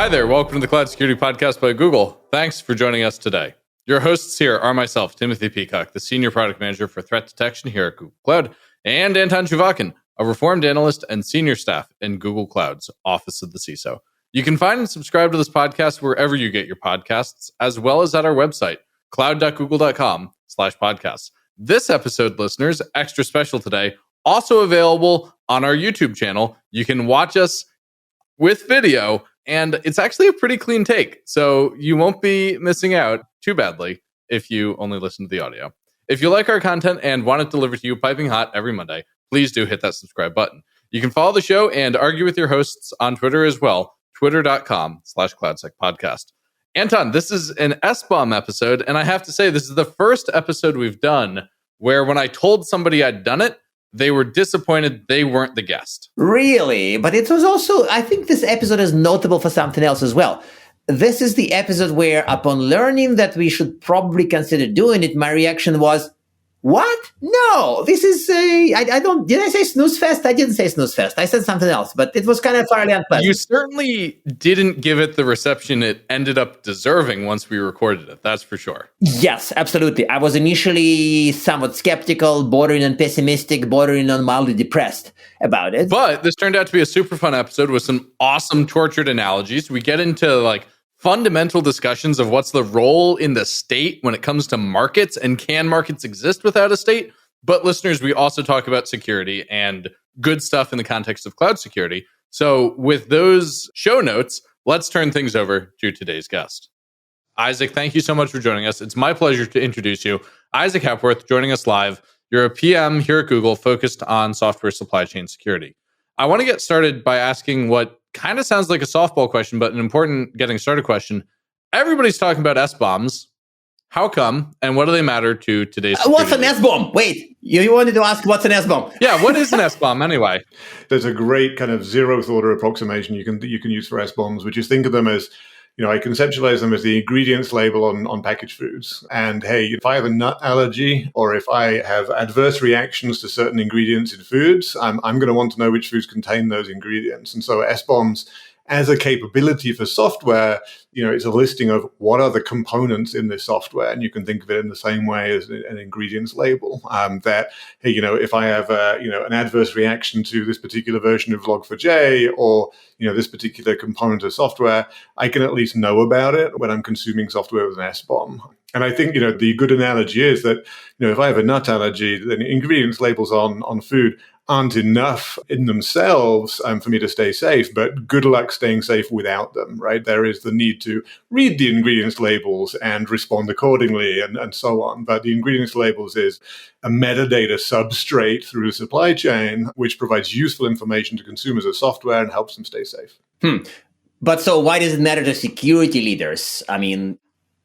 Hi there, welcome to the Cloud Security Podcast by Google. Thanks for joining us today. Your hosts here are myself, Timothy Peacock, the Senior Product Manager for Threat Detection here at Google Cloud, and Anton Chuvakin, a reformed analyst and senior staff in Google Cloud's Office of the CISO. You can find and subscribe to this podcast wherever you get your podcasts, as well as at our website, cloud.google.com/podcasts. This episode, listeners, extra special today, also available on our YouTube channel. You can watch us with video, and it's actually a pretty clean take, so you won't be missing out too badly if you only listen to the audio. If you like our content and want it delivered to you piping hot every Monday, please do hit that subscribe button. You can follow the show and argue with your hosts on Twitter as well, twitter.com/CloudSecPodcast. Anton, this is an SBOM episode, and I have to say, this is the first episode we've done where when I told somebody I'd done it, they were disappointed they weren't the guest. Really? But it was also, I think this episode is notable for something else as well. This is the episode where, upon learning that we should probably consider doing it, my reaction was, what? No, this is did I say snooze fest? I didn't say snooze fest. I said something else, but it was kind of fairly unpleasant. You certainly didn't give it the reception it ended up deserving once we recorded it. That's for sure. Yes, absolutely. I was initially somewhat skeptical, bordering on pessimistic, bordering on mildly depressed about it. But this turned out to be a super fun episode with some awesome tortured analogies. We get into fundamental discussions of what's the role in the state when it comes to markets, and can markets exist without a state? But listeners, we also talk about security and good stuff in the context of cloud security. So with those show notes, let's turn things over to today's guest. Isaac, thank you so much for joining us. It's my pleasure to introduce you. Isaac Hepworth, joining us live. You're a PM here at Google focused on software supply chain security. I want to get started by asking what kind of sounds like a softball question, but an important getting started question. Everybody's talking about SBOMs. How come? And what do they matter to today's What's an SBOM? Wait, you wanted to ask what's an SBOM? Yeah, what is an SBOM anyway? There's a great kind of zeroth order approximation you can use for SBOMs, which is think of them as, I conceptualize them as the ingredients label on packaged foods. And hey, if I have a nut allergy or if I have adverse reactions to certain ingredients in foods, I'm going to want to know which foods contain those ingredients. And so SBOMs, as a capability for software, it's a listing of what are the components in this software. And you can think of it in the same way as an ingredients label, that, hey, if I have an adverse reaction to this particular version of Log4j or, this particular component of software, I can at least know about it when I'm consuming software with an SBOM. And I think, the good analogy is that, if I have a nut allergy, then ingredients labels on food aren't enough in themselves for me to stay safe, but good luck staying safe without them, right? There is the need to read the ingredients labels and respond accordingly and so on. But the ingredients labels is a metadata substrate through the supply chain, which provides useful information to consumers of software and helps them stay safe. But so why does it matter to security leaders?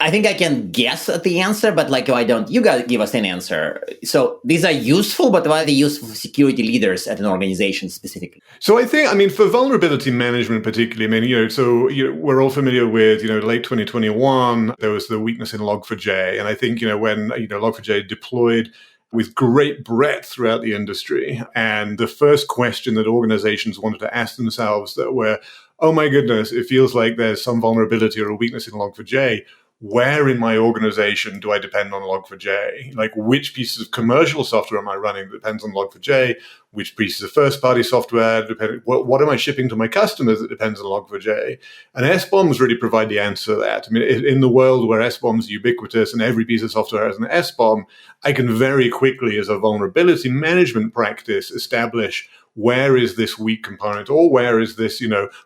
I think I can guess at the answer, but why don't you guys give us an answer? So these are useful, but why are they useful for security leaders at an organization specifically? So I think, for vulnerability management particularly, we're all familiar with, late 2021, there was the weakness in Log4j. And I think, when, Log4j deployed with great breadth throughout the industry, and the first question that organizations wanted to ask themselves that were, oh my goodness, it feels like there's some vulnerability or a weakness in Log4j. Where in my organization do I depend on Log4j? Which pieces of commercial software am I running that depends on Log4j? Which pieces of first-party software what am I shipping to my customers that depends on Log4j? And SBOMs really provide the answer to that. In the world where SBOMs are ubiquitous and every piece of software has an SBOM, I can very quickly, as a vulnerability management practice, establish where is this weak component, or where is this,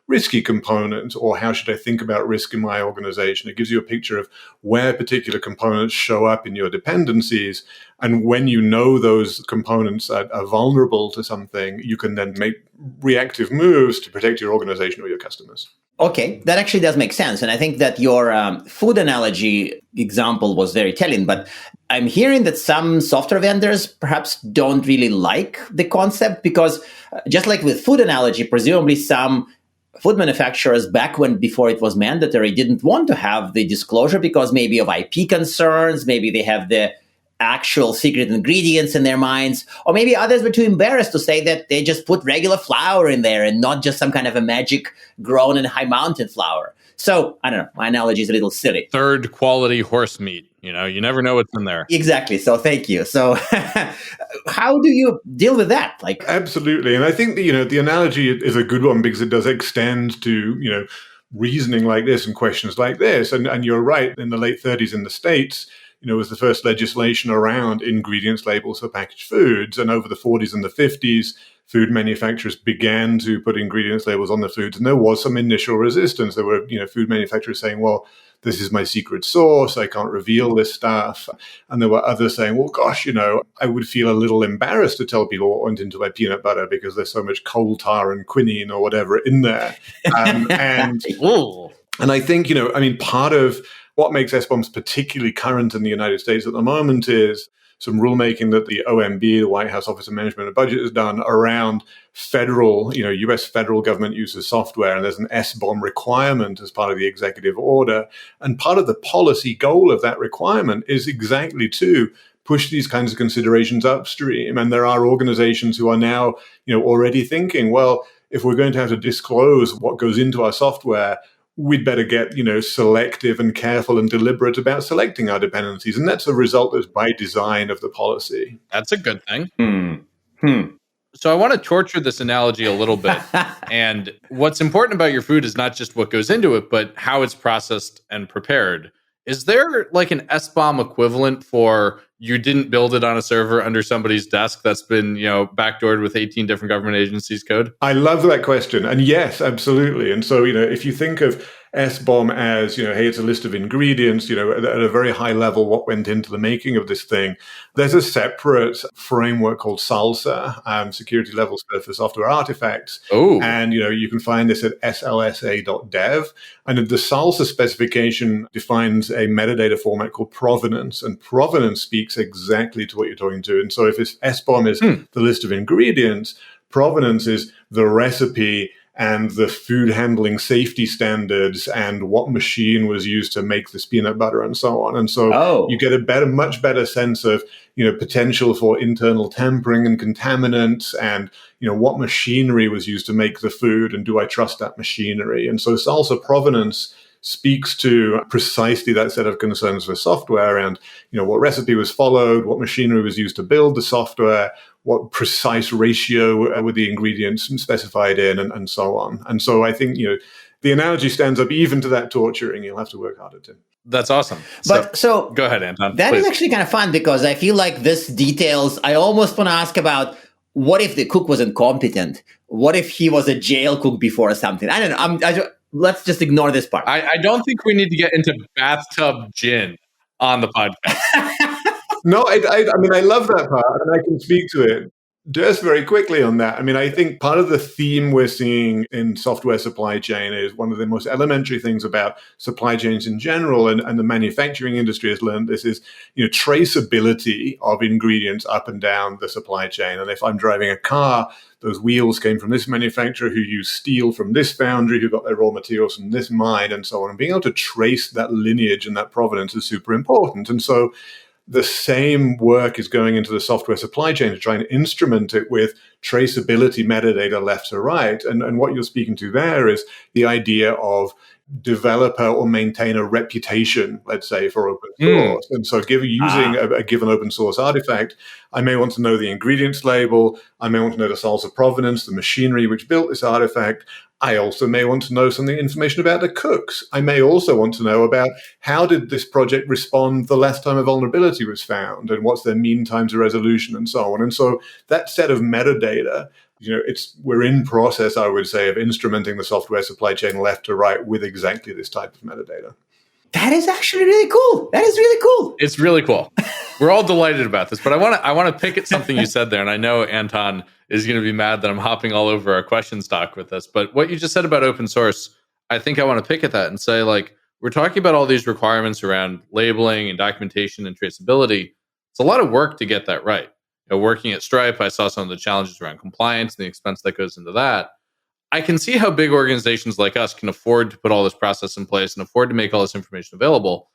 risky component, or how should I think about risk in my organization? It gives you a picture of where particular components show up in your dependencies. And when you know those components are vulnerable to something, you can then make reactive moves to protect your organization or your customers. Okay, that actually does make sense. And I think that your food analogy example was very telling. But I'm hearing that some software vendors perhaps don't really like the concept because just like with food analogy, presumably some food manufacturers before it was mandatory didn't want to have the disclosure because maybe of IP concerns, maybe they have the actual secret ingredients in their minds, or maybe others were too embarrassed to say that they just put regular flour in there and not just some kind of a magic grown in high mountain flour. So I don't know. My analogy is a little silly. Third quality horse meat. You never know what's in there. Exactly. So thank you. So how do you deal with that? Absolutely. And I think that, the analogy is a good one because it does extend to, reasoning like this and questions like this. And you're right, in the late 30s in the States, was the first legislation around ingredients labels for packaged foods. And over the 40s and the 50s, food manufacturers began to put ingredients labels on the foods. And there was some initial resistance. There were, food manufacturers saying, well, this is my secret sauce. I can't reveal this stuff. And there were others saying, well, gosh, I would feel a little embarrassed to tell people what went into my peanut butter because there's so much coal tar and quinine or whatever in there. And I think, part of what makes SBOMs particularly current in the United States at the moment is some rulemaking that the OMB, the White House Office of Management and Budget, has done around federal, U.S. federal government use of software. And there's an SBOM requirement as part of the executive order. And part of the policy goal of that requirement is exactly to push these kinds of considerations upstream. And there are organizations who are now, already thinking, well, if we're going to have to disclose what goes into our software, we'd better get, selective and careful and deliberate about selecting our dependencies. And that's a result that's by design of the policy. That's a good thing. So I want to torture this analogy a little bit. And what's important about your food is not just what goes into it, but how it's processed and prepared. Is there like an SBOM equivalent for you didn't build it on a server under somebody's desk that's been, backdoored with 18 different government agencies' code? I love that question. And yes, absolutely. And so, if you think of SBOM as, hey, it's a list of ingredients, at a very high level, what went into the making of this thing, there's a separate framework called SALSA, Security Level for Software Artifacts. Oh. And, you can find this at slsa.dev. And the SALSA specification defines a metadata format called provenance. And provenance speaks exactly to what you're talking to. And so if SBOM is the list of ingredients, provenance is the recipe and the food handling safety standards and what machine was used to make this peanut butter and so on. And so you get a much better sense of, potential for internal tampering and contaminants and, what machinery was used to make the food and do I trust that machinery? And so SALSA provenance speaks to precisely that set of concerns for software and, what recipe was followed, what machinery was used to build the software, what precise ratio were the ingredients specified in, and so on. And so I think, the analogy stands up even to that torturing. You'll have to work harder to. That's awesome. So go ahead, Anton. That please. is actually kind of fun because I feel like this details, I almost want to ask about what if the cook was incompetent? What if he was a jail cook before or something? I don't know. Let's just ignore this part. I don't think we need to get into bathtub gin on the podcast. No, I love that part, and I can speak to it. Just very quickly on that. I think part of the theme we're seeing in software supply chain is one of the most elementary things about supply chains in general, and the manufacturing industry has learned this is, traceability of ingredients up and down the supply chain. And if I'm driving a car, those wheels came from this manufacturer who used steel from this foundry, who got their raw materials from this mine, and so on. And being able to trace that lineage and that provenance is super important. And so the same work is going into the software supply chain to try and instrument it with traceability metadata left to right. And what you're speaking to there is the idea of developer or maintain a reputation, let's say, for open source. And so using a given open source artifact, I may want to know the ingredients label. I may want to know the SALSA provenance, the machinery which built this artifact. I also may want to know some information about the cooks. I may also want to know about how did this project respond the last time a vulnerability was found and what's their mean time to resolution and so on. And so that set of metadata, we're in process, I would say, of instrumenting the software supply chain left to right with exactly this type of metadata. That is actually really cool. That is really cool. It's really cool. We're all delighted about this, but I want to pick at something you said there, and I know Anton is going to be mad that I'm hopping all over our questions doc with this. But what you just said about open source, I think I want to pick at that and say, we're talking about all these requirements around labeling and documentation and traceability. It's a lot of work to get that right. Working at Stripe, I saw some of the challenges around compliance and the expense that goes into that. I can see how big organizations like us can afford to put all this process in place and afford to make all this information available.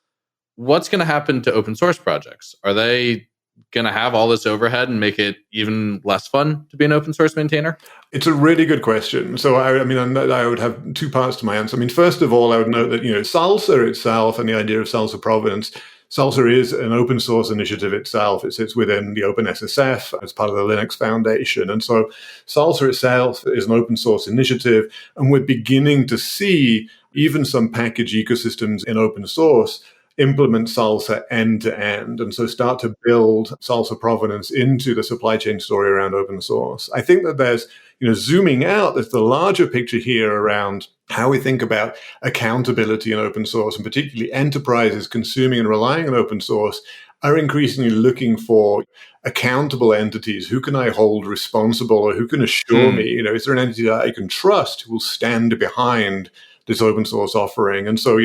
What's going to happen to open source projects? Are they going to have all this overhead and make it even less fun to be an open source maintainer? It's a really good question. So, I would have two parts to my answer. First of all, I would note that, Salsa itself and the idea of Salsa provenance, Salsa is an open source initiative itself. It sits within the OpenSSF as part of the Linux Foundation. And so Salsa itself is an open source initiative. And we're beginning to see even some package ecosystems in open source implement Salsa end to end, and so start to build Salsa provenance into the supply chain story around open source. I think that there's, zooming out, there's the larger picture here around how we think about accountability in open source, and particularly enterprises consuming and relying on open source are increasingly looking for accountable entities. Who can I hold responsible, or who can assure me, is there an entity that I can trust who will stand behind this open source offering? And so,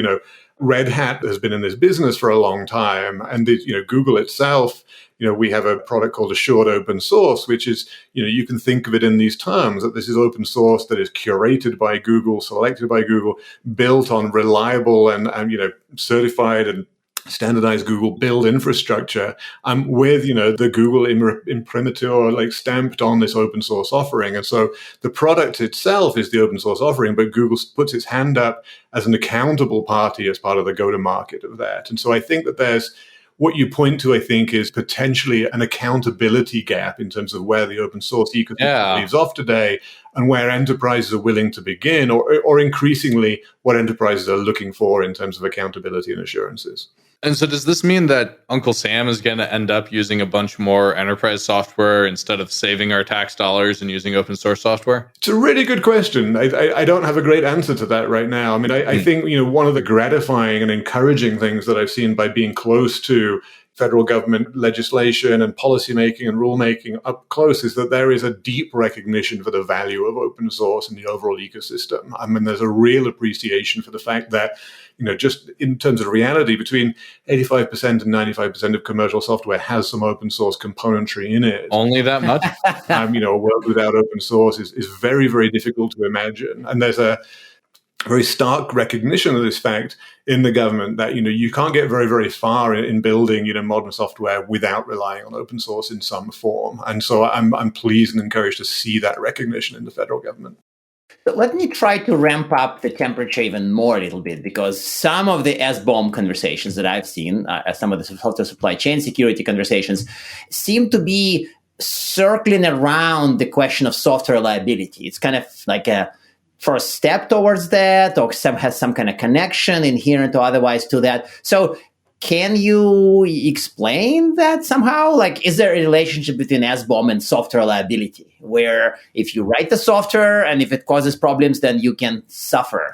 Red Hat has been in this business for a long time, and Google itself, we have a product called Assured Open Source, which is, you can think of it in these terms, that this is open source that is curated by Google, selected by Google, built on reliable and certified and standardized Google build infrastructure, with the Google imprimatur stamped on this open source offering. And so the product itself is the open source offering, but Google puts its hand up as an accountable party as part of the go-to-market of that. And so I think that there's what you point to, I think, is potentially an accountability gap in terms of where the open source ecosystem leaves off today, and where enterprises are willing to begin, or increasingly what enterprises are looking for in terms of accountability and assurances. And so does this mean that Uncle Sam is going to end up using a bunch more enterprise software instead of saving our tax dollars and using open source software? It's a really good question. I don't have a great answer to that right now. I think, one of the gratifying and encouraging things that I've seen by being close to federal government legislation and policymaking and rulemaking up close is that there is a deep recognition for the value of open source in the overall ecosystem. There's a real appreciation for the fact that, just in terms of reality, between 85% and 95% of commercial software has some open source componentry in it. Only that much? A world without open source is very, very difficult to imagine. And there's a very stark recognition of this fact in the government that, you can't get very, very far in building, modern software without relying on open source in some form. And so I'm pleased and encouraged to see that recognition in the federal government. But let me try to ramp up the temperature even more a little bit, because some of the SBOM conversations that I've seen, some of the software supply chain security conversations, seem to be circling around the question of software liability. It's kind of like a first step towards that, or has some kind of connection, inherent or otherwise, to that. So can you explain that somehow? Is there a relationship between SBOM and software liability, where if you write the software and if it causes problems, then you can suffer?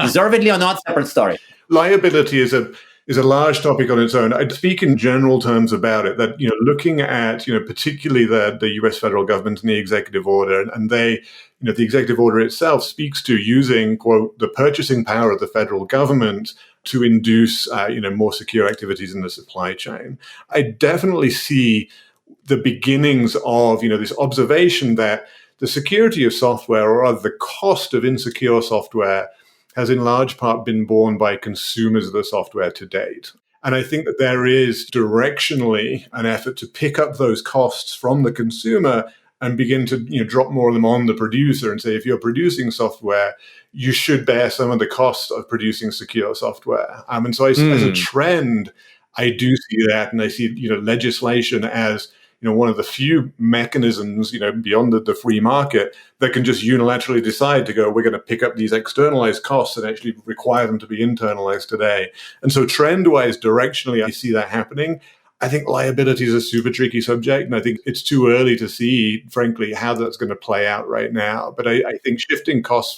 Deservedly or not, separate story. Liability is a large topic on its own. I'd speak in general terms about it, that, looking at, particularly the US federal government and the executive order, and they, the executive order itself speaks to using, quote, the purchasing power of the federal government to induce, more secure activities in the supply chain. I definitely see the beginnings of, this observation that the security of software, or rather the cost of insecure software, has in large part been borne by consumers of the software to date. And I think that there is directionally an effort to pick up those costs from the consumer and begin to drop more of them on the producer and say, if you're producing software, you should bear some of the cost of producing secure software. And so as a trend, I do see that, and I see legislation as one of the few mechanisms beyond the free market that can just unilaterally decide to go, we're going to pick up these externalized costs and actually require them to be internalized today. And so trend-wise, directionally, I see that happening. I think liability is a super tricky subject, and I think it's too early to see, frankly, how that's going to play out right now. But I think shifting costs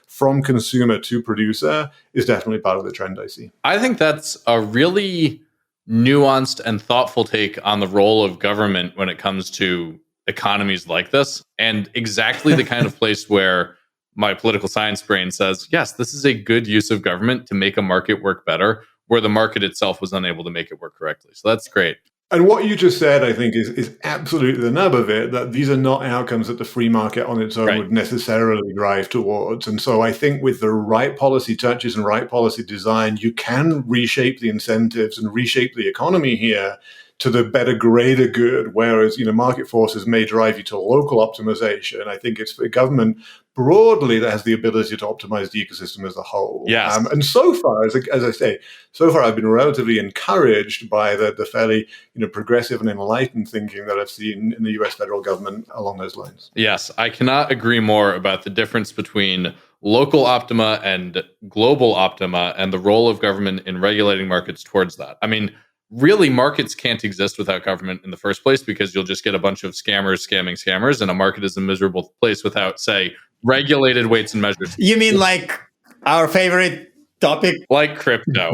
from consumer to producer is definitely part of the trend I see. I think that's a really nuanced and thoughtful take on the role of government when it comes to economies like this, and exactly the kind of place where my political science brain says, yes, this is a good use of government to make a market work better, where the market itself was unable to make it work correctly. So that's great. And what you just said, I think, is absolutely the nub of it, that these are not outcomes that the free market on its own would necessarily drive towards. And so I think with the right policy touches and right policy design, you can reshape the incentives and reshape the economy here to the better greater good, whereas, market forces may drive you to local optimization. I think it's the government broadly that has the ability to optimize the ecosystem as a whole. Yes. And so far, as I say, so far I've been relatively encouraged by the fairly progressive and enlightened thinking that I've seen in the US federal government along those lines. Yes, I cannot agree more about the difference between local optima and global optima and the role of government in regulating markets towards that. I mean, really, markets can't exist without government in the first place, because you'll just get a bunch of scammers scamming scammers, and a market is a miserable place without, say, regulated weights and measures. You mean like our favorite topic? Like crypto.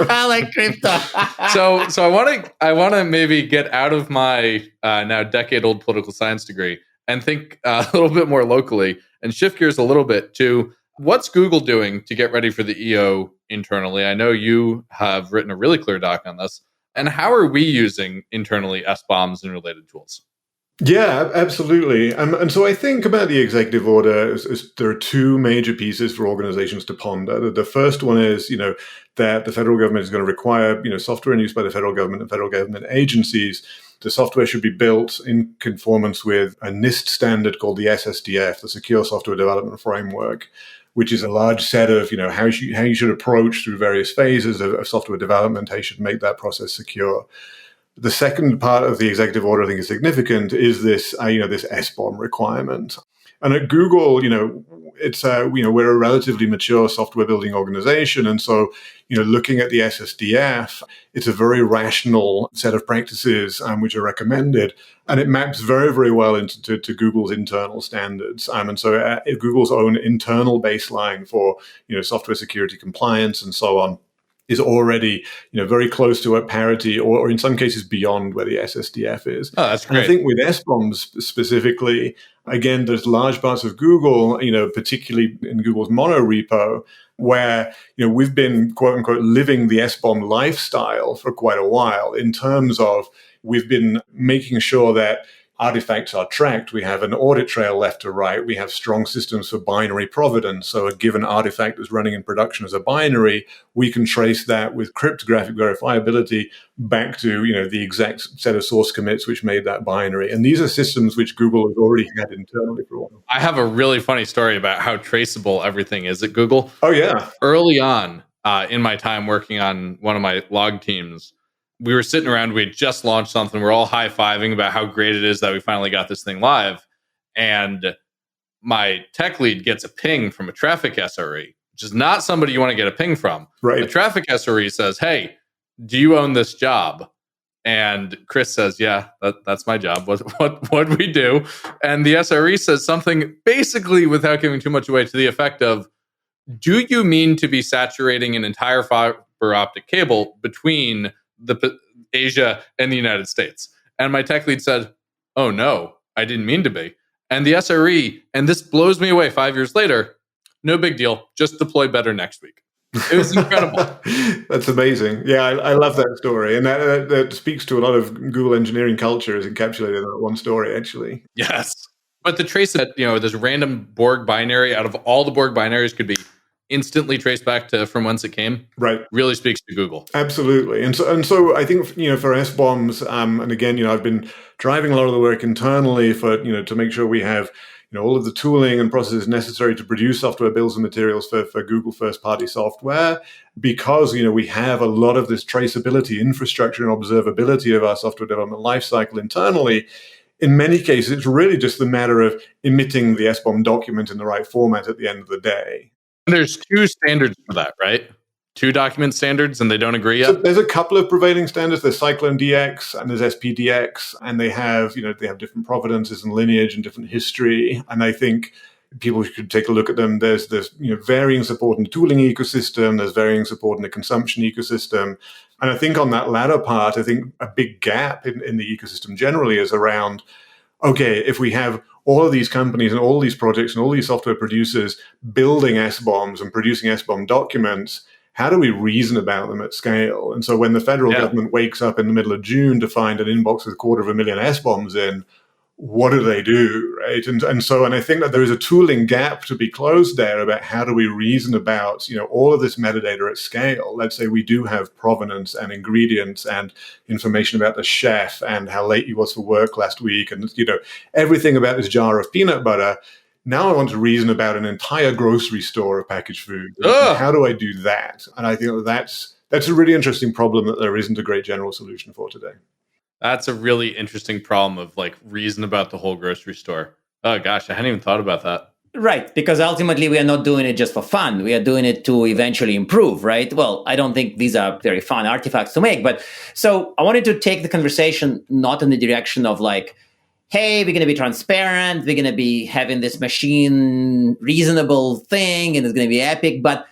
Like crypto. So I want to maybe get out of my now decade-old political science degree and think a little bit more locally and shift gears a little bit to what's Google doing to get ready for the EO internally. I know you have written a really clear doc on this. And how are we using internally SBOMs and related tools? Yeah, absolutely. And so I think about the executive order, there are two major pieces for organizations to ponder. The first one is, that the federal government is going to require, software in use by the federal government and federal government agencies. The software should be built in conformance with a NIST standard called the SSDF, the Secure Software Development Framework, which is a large set of, how you should approach through various phases of software development, how you should make that process secure. The second part of the executive order I think is significant is this, this SBOM requirement. And at Google, it's we're a relatively mature software building organization, and so looking at the SSDF, it's a very rational set of practices which are recommended, and it maps very, very well into Google's internal standards. And so Google's own internal baseline for software security compliance and so on is already, very close to a parity, or in some cases beyond where the SSDF is. Oh, that's great. And I think with SBOMs specifically, again, there's large parts of Google, particularly in Google's mono repo, where we've been quote unquote living the SBOM lifestyle for quite a while, in terms of we've been making sure that artifacts are tracked. We have an audit trail left to right. We have strong systems for binary provenance. So a given artifact that's running in production as a binary, we can trace that with cryptographic verifiability back to the exact set of source commits which made that binary. And these are systems which Google has already had internally for a while. I have a really funny story about how traceable everything is at Google. Oh, yeah. Early on in my time working on one of my log teams, we were sitting around, we had just launched something. We're all high-fiving about how great it is that we finally got this thing live. And my tech lead gets a ping from a traffic SRE, which is not somebody you want to get a ping from. Right. The traffic SRE says, "Hey, do you own this job?" And Chris says, "Yeah, that's my job. What do we do?" And the SRE says something basically, without giving too much away, to the effect of, "Do you mean to be saturating an entire fiber optic cable between Asia and the United States?" And my tech lead said, "Oh no, I didn't mean to be." And the SRE, and this blows me away 5 years later, "No big deal, just deploy better next week." It was incredible. That's amazing. Yeah, I love that story. And that speaks to a lot of Google engineering culture, is encapsulated in that one story, actually. Yes. But the trace that, this random Borg binary out of all the Borg binaries could be instantly traced back to from whence it came, right, really speaks to Google. Absolutely. And so I think for SBOMs, and again, I've been driving a lot of the work internally for to make sure we have all of the tooling and processes necessary to produce software bills and materials for Google first party software, because we have a lot of this traceability infrastructure and observability of our software development lifecycle internally. In many cases, it's really just the matter of emitting the SBOM document in the right format at the end of the day. There's two standards for that, right? Two document standards, and they don't agree yet? So there's a couple of prevailing standards. There's Cyclone DX and there's SPDX, and they have different provenances and lineage and different history. And I think people should take a look at them. There's varying support in the tooling ecosystem. There's varying support in the consumption ecosystem. And I think on that latter part, I think a big gap in the ecosystem generally is around, okay, if we have all of these companies and all these projects and all these software producers building SBOMs and producing SBOM documents, how do we reason about them at scale? And so when the federal government wakes up in the middle of June to find an inbox with 250,000 SBOMs in, what do they do, right? And I think that there is a tooling gap to be closed there about how do we reason about, all of this metadata at scale. Let's say we do have provenance and ingredients and information about the chef and how late he was for work last week and, everything about this jar of peanut butter. Now I want to reason about an entire grocery store of packaged food. How do I do that? And I think that's a really interesting problem that there isn't a great general solution for today. That's a really interesting problem of reason about the whole grocery store. Oh gosh, I hadn't even thought about that. Right, because ultimately we are not doing it just for fun. We are doing it to eventually improve, right? Well, I don't think these are very fun artifacts to make, but so I wanted to take the conversation not in the direction of hey, we're going to be transparent, we're going to be having this machine reasonable thing, and it's going to be epic, but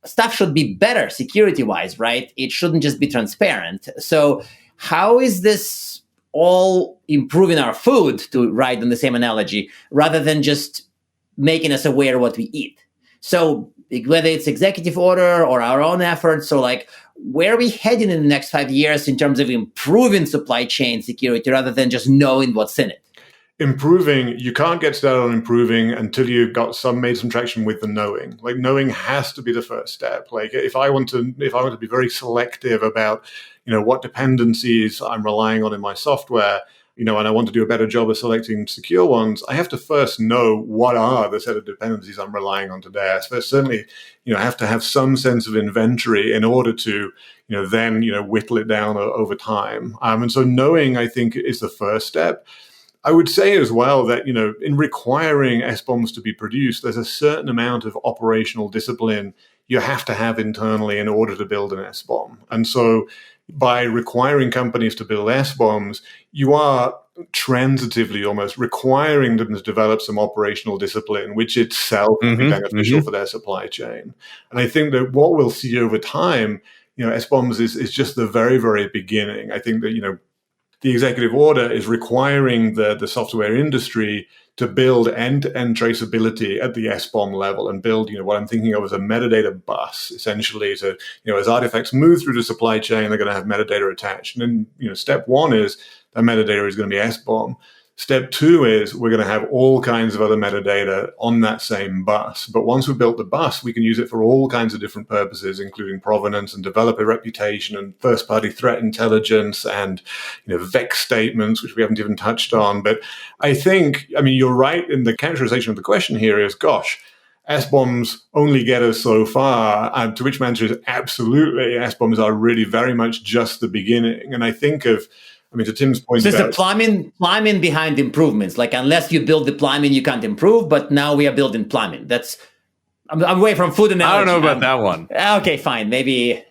stuff should be better security-wise, right? It shouldn't just be transparent. So how is this all improving our food, to ride on the same analogy, rather than just making us aware of what we eat? So whether it's executive order or our own efforts, or where are we heading in the next 5 years in terms of improving supply chain security rather than just knowing what's in it? Improving, you can't get started on improving until you've got made some traction with the knowing. Knowing has to be the first step. If I want to be very selective about, what dependencies I'm relying on in my software, and I want to do a better job of selecting secure ones, I have to first know what are the set of dependencies I'm relying on today. I certainly, have to have some sense of inventory in order to, then, whittle it down over time. And so knowing, I think, is the first step. I would say as well that, in requiring SBOMs to be produced, there's a certain amount of operational discipline you have to have internally in order to build an SBOM. And so by requiring companies to build SBOMs, you are transitively almost requiring them to develop some operational discipline, which itself will be beneficial for their supply chain. And I think that what we'll see over time, SBOMs is just the very, very beginning. I think that, the executive order is requiring the software industry to build end-to-end traceability at the SBOM level and build, what I'm thinking of as a metadata bus, essentially, to, as artifacts move through the supply chain, they're going to have metadata attached. And then, step one is that metadata is going to be SBOM. Step two is we're going to have all kinds of other metadata on that same bus. But once we've built the bus, we can use it for all kinds of different purposes, including provenance and developer reputation and first-party threat intelligence and, VEX statements, which we haven't even touched on. But I think, you're right in the characterization of the question here is, gosh, SBOMs only get us so far, and to which my answer is absolutely. SBOMs are really very much just the beginning. And I think of, to Tim's point, so it's the plumbing behind improvements. Unless you build the plumbing, you can't improve. But now we are building plumbing. I'm away from food analogy. I don't know about that one. Okay, fine. Maybe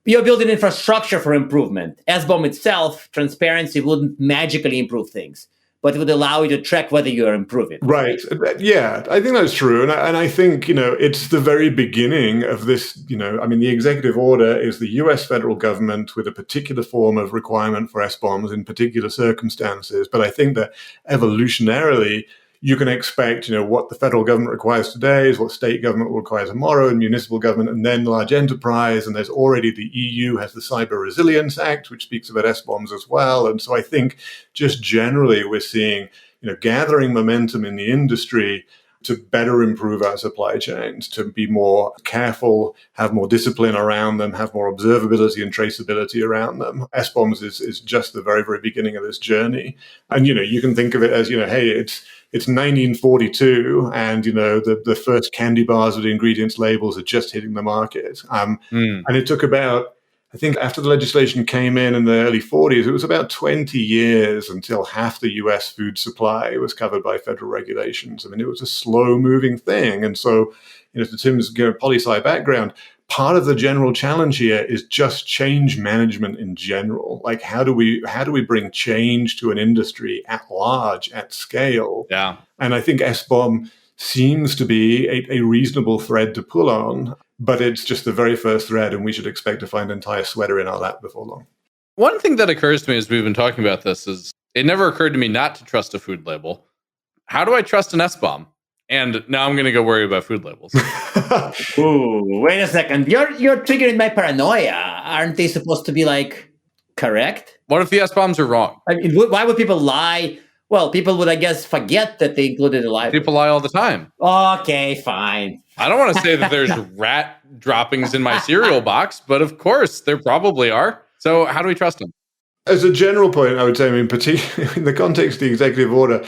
you're building infrastructure for improvement. SBOM itself, transparency wouldn't magically improve things, but it would allow you to track whether you are improving. Right. Yeah, I think that's true. And I think, it's the very beginning of this, the executive order is the US federal government with a particular form of requirement for SBOMs in particular circumstances. But I think that evolutionarily, you can expect, what the federal government requires today is what state government will require tomorrow, and municipal government, and then large enterprise. And there's already the EU has the Cyber Resilience Act, which speaks about SBOMs as well. And so I think just generally we're seeing, gathering momentum in the industry to better improve our supply chains, to be more careful, have more discipline around them, have more observability and traceability around them. SBOMs is just the very, very beginning of this journey. And, you can think of it as, hey, it's 1942 and, the first candy bars with the ingredients labels are just hitting the market. And it took about, I think after the legislation came in the early 40s, it was about 20 years until half the US food supply was covered by federal regulations. It was a slow moving thing. And so, to Tim's poli-sci background, part of the general challenge here is just change management in general. How do we bring change to an industry at large, at scale? Yeah. And I think SBOM seems to be a reasonable thread to pull on, but it's just the very first thread, and we should expect to find an entire sweater in our lap before long. One thing that occurs to me as we've been talking about this is it never occurred to me not to trust a food label. How do I trust an SBOM? And now I'm going to go worry about food labels. Ooh, wait a second. You're triggering my paranoia. Aren't they supposed to be correct? What if the SBOMs are wrong? Why would people lie Well, people would, I guess, forget that they included a library. People lie all the time. Okay, fine. I don't want to say that there's rat droppings in my cereal box, but of course there probably are. So how do we trust them? As a general point, I would say, particularly in the context of the executive order,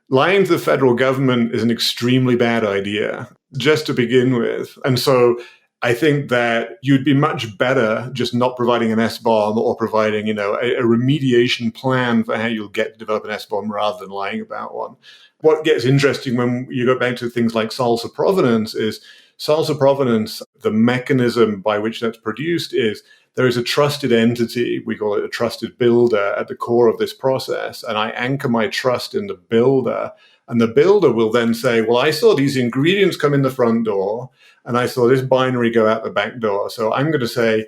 lying to the federal government is an extremely bad idea, just to begin with. And so I think that you'd be much better just not providing an SBOM or providing, a remediation plan for how you'll get to develop an SBOM rather than lying about one. What gets interesting when you go back to things like salsa provenance is salsa provenance, the mechanism by which that's produced is there is a trusted entity, we call it a trusted builder, at the core of this process. And I anchor my trust in the builder. And the builder will then say, well, I saw these ingredients come in the front door, and I saw this binary go out the back door. So I'm going to say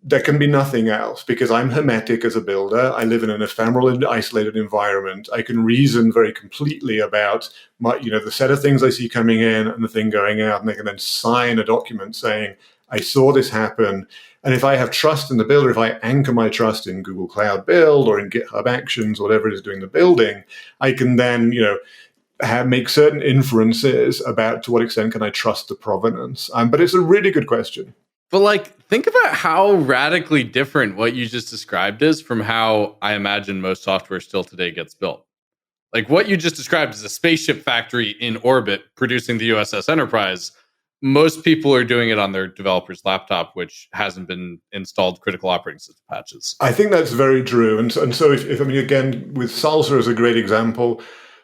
there can be nothing else because I'm hermetic as a builder. I live in an ephemeral and isolated environment. I can reason very completely about the set of things I see coming in and the thing going out, and they can then sign a document saying, I saw this happen. And if I have trust in the builder, if I anchor my trust in Google Cloud Build or in GitHub Actions, whatever it is doing the building, I can then, make certain inferences about to what extent can I trust the provenance. But it's a really good question. But think about how radically different what you just described is from how I imagine most software still today gets built. What you just described is a spaceship factory in orbit producing the USS Enterprise. Most people are doing it on their developer's laptop, which hasn't been installed critical operating system patches. I think that's very true. And so if again, with Salsa as a great example,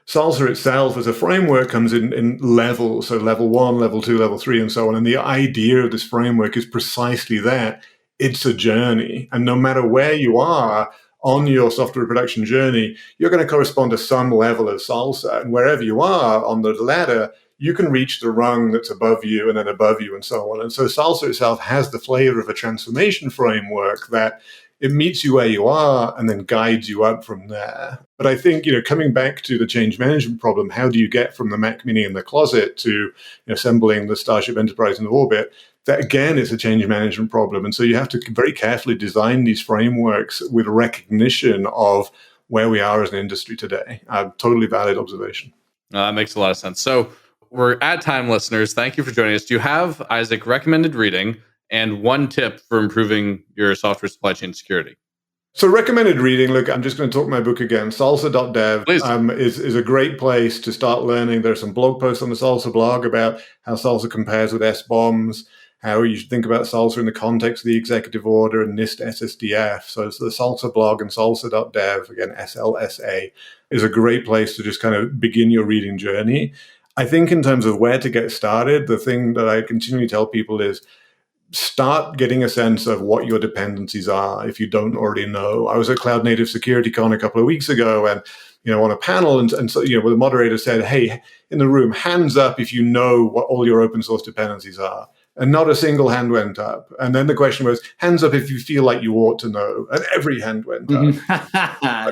Salsa itself as a framework comes in levels, so level 1, level 2, level 3, and so on. And the idea of this framework is precisely that. It's a journey. And no matter where you are on your software production journey, you're going to correspond to some level of Salsa. And wherever you are on the ladder, you can reach the rung that's above you and then above you and so on. And so Salsa itself has the flavor of a transformation framework that it meets you where you are and then guides you up from there. But I think, coming back to the change management problem, how do you get from the Mac Mini in the closet to assembling the Starship Enterprise in orbit? That, again, is a change management problem. And so you have to very carefully design these frameworks with recognition of where we are as an industry today. Totally valid observation. That makes a lot of sense. So we're at time, listeners. Thank you for joining us. Do you have, Isaac, recommended reading and one tip for improving your software supply chain security? So recommended reading, look, I'm just going to talk my book again. Salsa.dev is a great place to start learning. There's some blog posts on the Salsa blog about how Salsa compares with SBOMs, how you should think about Salsa in the context of the executive order and NIST SSDF. So it's the Salsa blog and salsa.dev, again, SLSA, is a great place to just kind of begin your reading journey. I think in terms of where to get started, the thing that I continually tell people is start getting a sense of what your dependencies are if you don't already know. I was at Cloud Native Security Con a couple of weeks ago and, on a panel, and so, where the moderator said, hey, in the room, hands up if you know what all your open source dependencies are. And not a single hand went up. And then the question was, hands up if you feel like you ought to know. And every hand went up. And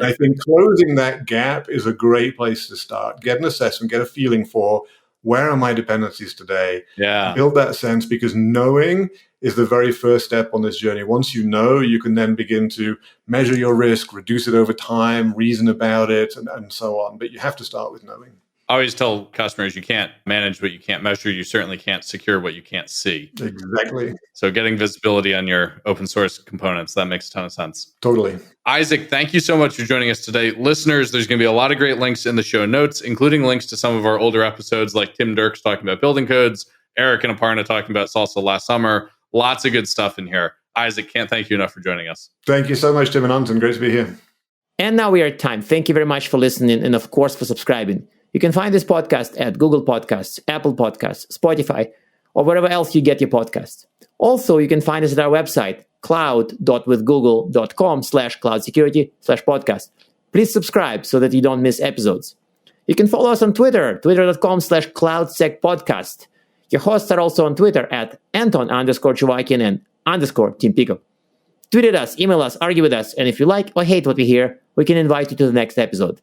I think closing that gap is a great place to start. Get an assessment, get a feeling for where are my dependencies today? Yeah. Build that sense, because knowing is the very first step on this journey. Once you know, you can then begin to measure your risk, reduce it over time, reason about it, and so on. But you have to start with knowing. I always tell customers you can't manage what you can't measure. You certainly can't secure what you can't see. Exactly. So getting visibility on your open source components, that makes a ton of sense. Totally. Isaac, thank you so much for joining us today. Listeners, there's going to be a lot of great links in the show notes, including links to some of our older episodes like Tim Dirks talking about building codes, Eric and Aparna talking about Salsa last summer. Lots of good stuff in here. Isaac, can't thank you enough for joining us. Thank you so much, Tim and Anton. Great to be here. And now we are at time. Thank you very much for listening and, of course, for subscribing. You can find this podcast at Google Podcasts, Apple Podcasts, Spotify, or wherever else you get your podcasts. Also, you can find us at our website, cloud.withgoogle.com/cloudsecurity/podcast. Please subscribe so that you don't miss episodes. You can follow us on Twitter, twitter.com/cloudsecpodcast. Your hosts are also on Twitter at Anton_Chuvakian and _Tim Pico. Tweet at us, email us, argue with us, and if you like or hate what we hear, we can invite you to the next episode.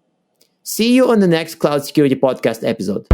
See you on the next Cloud Security Podcast episode.